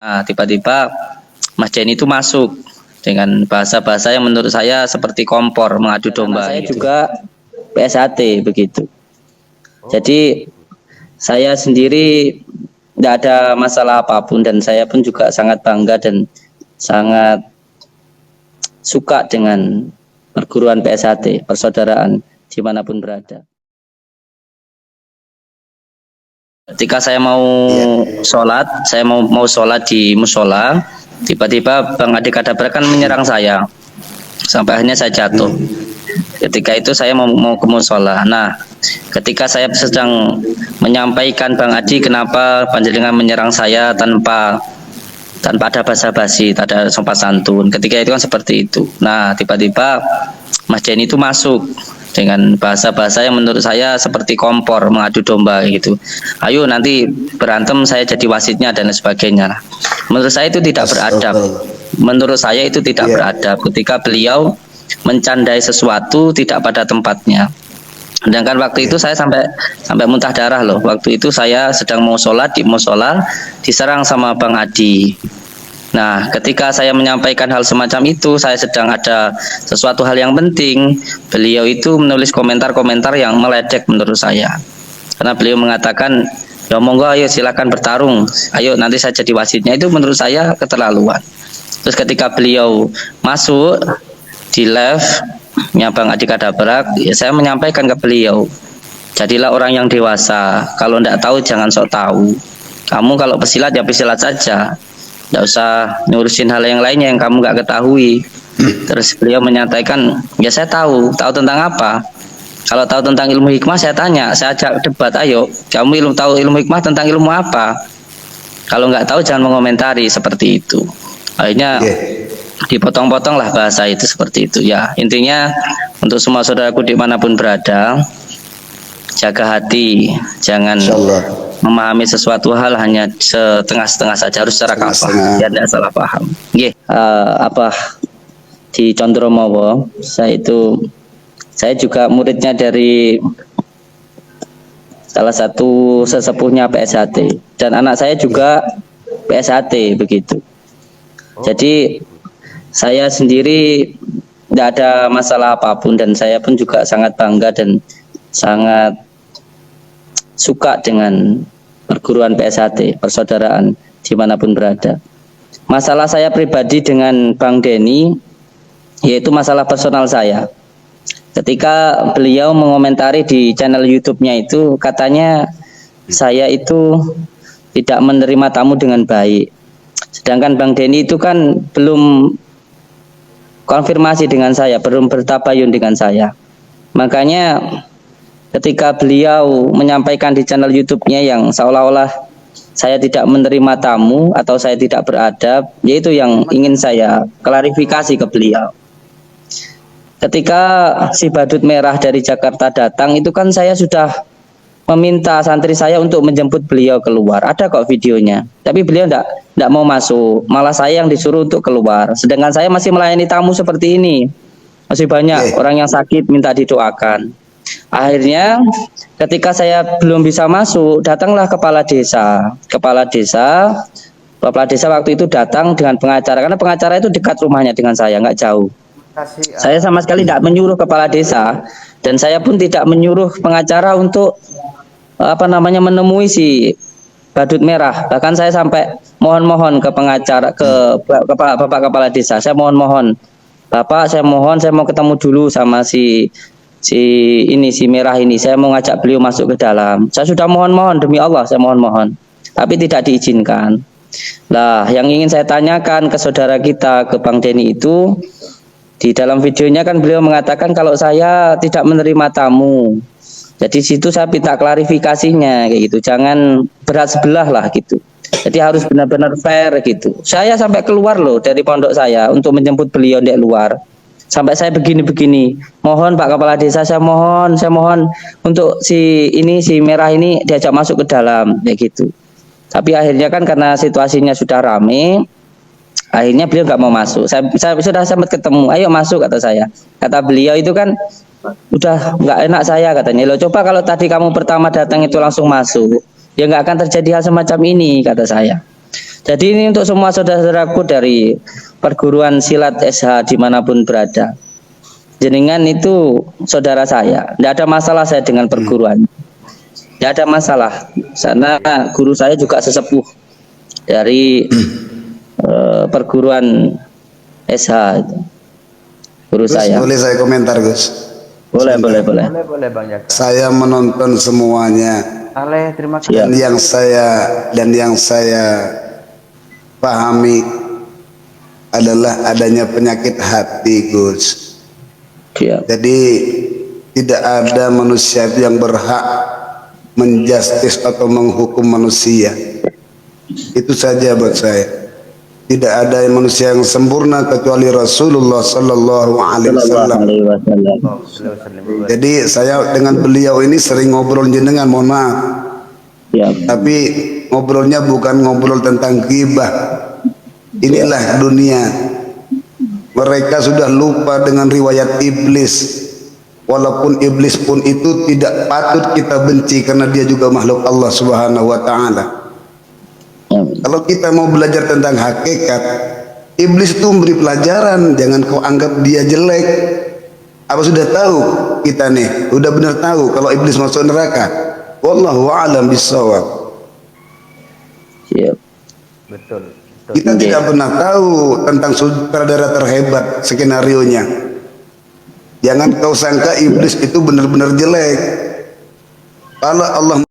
Nah, tiba-tiba Mas Denny itu masuk dengan bahasa-bahasa yang menurut saya seperti kompor mengadu domba. Saya gitu. Juga PSAT begitu. Jadi saya sendiri tidak ada masalah apapun dan saya pun juga sangat bangga dan sangat suka dengan perguruan PSAT, persaudaraan dimanapun berada. Ketika saya mau sholat, saya mau sholat di musola, tiba-tiba Bang Adik Kadabra kan menyerang saya, sampai akhirnya saya jatuh. Ketika itu saya mau ke musola. Nah, ketika saya sedang menyampaikan Bang Adi kenapa panjenengan menyerang saya tanpa ada basa-basi, tak ada sopan santun. Ketika itu kan seperti itu. Nah, tiba-tiba Mas Denny itu masuk dengan bahasa-bahasa yang menurut saya seperti kompor mengadu domba gitu. Ayo nanti berantem saya jadi wasitnya dan sebagainya. Menurut saya itu tidak beradab. Menurut saya itu tidak beradab ketika beliau mencandai sesuatu tidak pada tempatnya. Sedangkan waktu itu saya sampai muntah darah loh. Waktu itu saya sedang mau sholat di musola, diserang sama Bang Adi. Nah, ketika saya menyampaikan hal semacam itu, saya sedang ada sesuatu hal yang penting. Beliau itu menulis komentar-komentar yang meledek menurut saya. Karena beliau mengatakan, ya monggo ayo silakan bertarung. Ayo nanti saya jadi wasitnya. Itu menurut saya keterlaluan. Terus ketika beliau masuk di live-nya Bang Adi Kadabra, ya saya menyampaikan ke beliau, jadilah orang yang dewasa. Kalau tidak tahu jangan sok tahu. Kamu kalau pesilat ya pesilat saja. Tidak usah ngurusin hal yang lainnya yang kamu nggak ketahui. Terus beliau menyatakan, ya saya tahu tentang apa. Kalau tahu tentang ilmu hikmah saya tanya, saya ajak debat, ayo kamu tahu ilmu hikmah tentang ilmu apa. Kalau nggak tahu jangan mengomentari seperti itu. Akhirnya dipotong-potong lah bahasa itu seperti itu. Ya intinya untuk semua saudaraku dimanapun berada, jaga hati, jangan memahami sesuatu hal hanya setengah-setengah saja, harus secara kafah, ya tidak salah paham. Di Condromowo, saya juga muridnya dari salah satu sesepuhnya PSAT dan anak saya juga PSAT begitu. Jadi saya sendiri tidak ada masalah apapun dan saya pun juga sangat bangga dan sangat suka dengan perguruan PSAT, persaudaraan dimanapun berada. Masalah saya pribadi dengan Bang Denny, yaitu masalah personal saya. Ketika beliau mengomentari di channel YouTube-nya itu, katanya saya itu tidak menerima tamu dengan baik. Sedangkan Bang Denny itu kan belum konfirmasi dengan saya, belum bertabayun dengan saya. Makanya ketika beliau menyampaikan di channel YouTube-nya yang seolah-olah saya tidak menerima tamu atau saya tidak beradab, yaitu yang ingin saya klarifikasi ke beliau. Ketika si badut merah dari Jakarta datang, itu kan saya sudah meminta santri saya untuk menjemput beliau keluar. Ada kok videonya. Tapi beliau tidak mau masuk. Malah saya yang disuruh untuk keluar. Sedangkan saya masih melayani tamu seperti ini. Masih banyak orang yang sakit minta didoakan. Akhirnya ketika saya belum bisa masuk, datanglah kepala desa. Kepala desa waktu itu datang dengan pengacara, karena pengacara itu dekat rumahnya dengan saya, nggak jauh. Saya sama sekali tidak menyuruh kepala desa dan saya pun tidak menyuruh pengacara untuk menemui si badut merah. Bahkan saya sampai mohon-mohon ke pengacara, ke Bapak kepala desa. Saya mohon-mohon, Bapak, saya mohon, saya mau ketemu dulu sama si merah ini, saya mau ngajak beliau masuk ke dalam. Saya sudah mohon-mohon, demi Allah saya mohon-mohon, tapi tidak diizinkan. Lah, yang ingin saya tanyakan ke saudara kita, ke Bang Denny itu, di dalam videonya kan beliau mengatakan kalau saya tidak menerima tamu. Jadi situ saya minta klarifikasinya kayak gitu, jangan berat sebelah lah gitu. Jadi harus benar-benar fair gitu. Saya sampai keluar loh dari pondok saya untuk menjemput beliau di luar. Sampai saya begini-begini, mohon Pak Kepala Desa, saya mohon untuk si merah ini diajak masuk ke dalam, kayak gitu. Tapi akhirnya kan karena situasinya sudah rame, akhirnya beliau nggak mau masuk. Saya sudah sempat ketemu, ayo masuk kata saya. Kata beliau itu kan, udah nggak enak saya katanya. Loh coba kalau tadi kamu pertama datang itu langsung masuk, ya nggak akan terjadi hal semacam ini kata saya. Jadi ini untuk semua saudara-saudaraku dari perguruan silat SH dimanapun berada. Jenengan itu saudara saya, tidak ada masalah saya dengan perguruan, tidak ada masalah. Karena guru saya juga sesepuh dari perguruan SH, guru Gus, saya. boleh saya komentar, Gus? Boleh, boleh, boleh. Boleh Bang Jaka. Saya menonton semuanya. Terima kasih. Dan yang saya pahami adalah adanya penyakit hati, Gus. Jadi tidak ada manusia yang berhak menjustis atau menghukum manusia. Itu saja buat saya. Tidak ada manusia yang sempurna kecuali Rasulullah Sallallahu Alaihi Wasallam. Jadi saya dengan beliau ini sering ngobrol jenengan, mohon maaf. Tapi ngobrolnya bukan ngobrol tentang ghibah. Inilah dunia. Mereka sudah lupa dengan riwayat iblis. Walaupun iblis pun itu tidak patut kita benci karena dia juga makhluk Allah Subhanahu wa taala. Kalau kita mau belajar tentang hakikat, iblis itu memberi pelajaran, jangan kau anggap dia jelek. Apa sudah tahu kita nih? Udah benar tahu kalau iblis masuk neraka. Wallahu a'lam bissawab. Betul. Kita tidak pernah tahu tentang sutradara terhebat skenarionya. Jangan kau sangka iblis itu benar-benar jelek. Kalau Allah